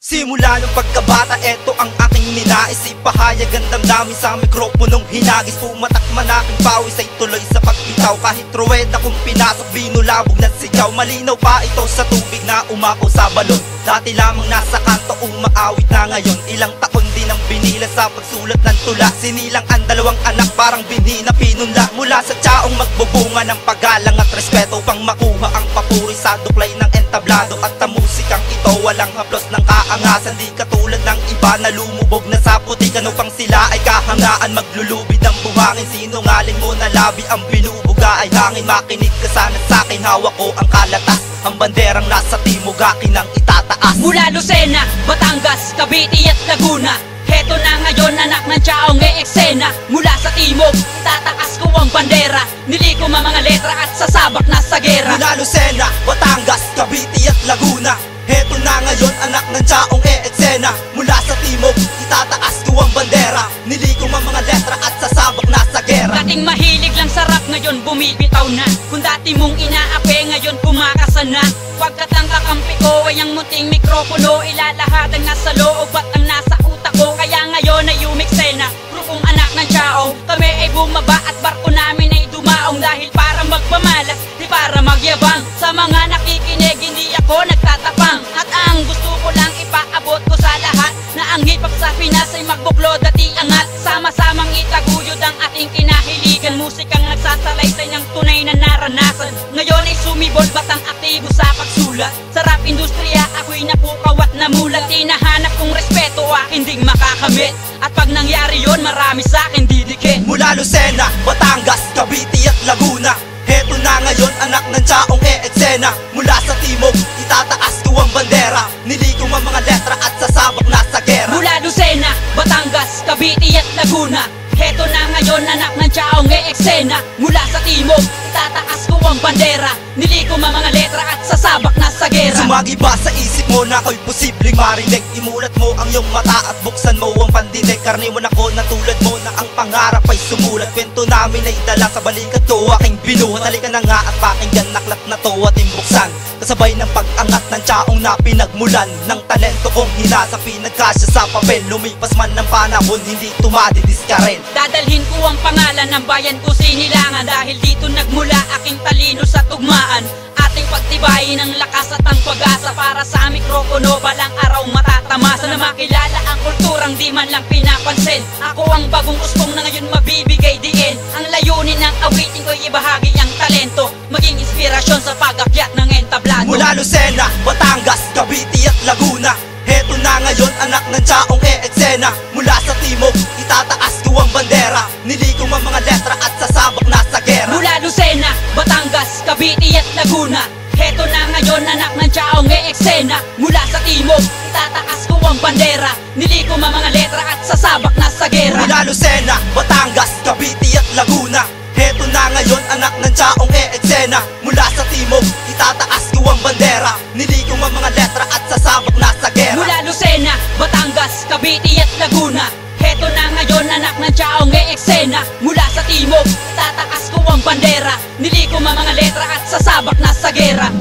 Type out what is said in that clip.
Simula nung pagkabata, eto ang aking ninais. Ipahayag ang damdamin sa mikroponong hinagis. Pumatak man aking pawis ay tuloy sa pagbitaw. Kahit ruweda kong pinasok, binulabog ng sigaw. Malinaw pa ito sa tubig na umapaw sa balon. Dati lamang nasa kanto, umaawit na ngayon. Ilang taon din ang binila sa pagsulat ng tula. Sinilang ang dalawang anak, parang binhi na pinunla. Mula sa tsaong magbubunga ng paggalang at respeto, pang makuha ang papuri sa duklay ng entablado. At ang musikang ito walang haplos ng kaangasan. Di katulad ng iba na lumubog na sa puti. Ano pang sila ay kahangaan, maglulubid ng buhangin. Sinungaling mo na labi, ang binubuga ay hangin. Makinig ka sana sa'kin, hawak ko ang kalatas. Ang banderang nasa timog akin ang itataas. Mula Lucena, Batangas, Cavite at Laguna, heto na ngayon anak ng tsaong e-eksena. Mula sa timog, itataas ko ang bandera. Nilikom ang mga letra at sasabak na sa gera. Mula Lucena, Batangas, Cavite at Laguna, heto na ngayon anak ng tsaong e-eksena. Mula sa timog, itataas ko ang bandera. Nilikom ang mga letra at sasabak na sa gera. Dating mahilig lang sa rap, ngayon bumibitaw na. Kung dati mong inaapi, ngayon pumakasa na. Pagkat ang kakampi ko ay ang munting mikropono, ilalahad ang nasa loob at ang nasa utak ko. Kaya ngayon ay umiksena, grupong anak ng tsaong. Kami ay bumaba at barko namin ay dumaong. Dahil para magpamalas, di para magyabang. Sa mga nakikinig, hindi ako nagtatapang. At ang gusto ko lang ipaabot ko sa lahat, na ang hip hop sa Pinas ay magbuklod at iangat. Sama-samang itaguyod ang ating kinahiligan. Musikang nagsasalaysay ng tunay na naranasan. Ngayon ay sumibol batang aktibo sa pagsulat. Sa rap industriya ako'y napukaw at namulat. Tinahanap kong respeto akin ding makakamit. At pag nangyari yon, marami sa akin didikit. Mula Lucena, Batangas, Cavite at Laguna, heto na ngayon anak ng tsaong e-eksena. Mula sa timog, itataas ko ang bandera. Nilikom ang mga letra at sasabak na sa gera. Mula Lucena, Batangas, Cavite at Laguna, heto na ngayon anak ng tsaong e-eksena. Mula sa timog, itataas ko ang bandera. Nilikom ang mga letra at sasabak na sa gera. Sumagi ba sa isip mo na ako'y posibleng marinig? Imulat mo ang iyong mata at buksan mo ang pandinig. Karniwan ako na tulad mo na ang pangarap ay sumulat. Kwento namin ay dala sa balikat ko, aking binuhat. Halika na nga at pakinggan, naklat na to at imbuksan. Kasabay ng pag-angat ng tsaong na pinagmulan ng talento kong hinasa, pinagkasya sa papel. Lumipas man ng panahon, hindi tumadidis ka rin. Dadalhin ko ang pangalan ng bayan ko sinilangan. Dahil dito nagmula aking talino sa tugmaan. Ating pagtibayin ang lakas at ang pag-asa. Para sa mikropono balang araw matatamasa. Na makilala ang kulturang di man lang pinapansin. Ako ang bagong uspong na ngayon mabibigay diin. Ang layunin ng awitin ko'y ibahagi ang talento, maging inspirasyon sa pag-akyat ng entablado. Mula Lucena, Batangas, Cavite at Laguna, heto na ngayon anak ng tsaong e-eksena. Mula sa timog, itataas ko ang bandera. Nilikom ang mga letra at sasabak na sa gera. Mula Lucena, Batangas, Cavite at Laguna, heto na ngayon anak ng tsaong e-eksena. Mula sa timog, itataas ko ang bandera. Nilikom ang mga letra at sasabak na sa gera. Mula Lucena, Batangas, Cavite at Laguna, heto na ngayon anak ng tsaong e-eksena. Mula sa timog, itataas ko ang bandera. Nilikom ang mga letra at sasabak na sa gera. Mula Lucena, Batangas, Cavite at Laguna, heto na ngayon anak ng tsaong e-eksena. Mula sa timog, itataas ko ang bandera. Nilikom ang mga letra at sasabak na sa gera.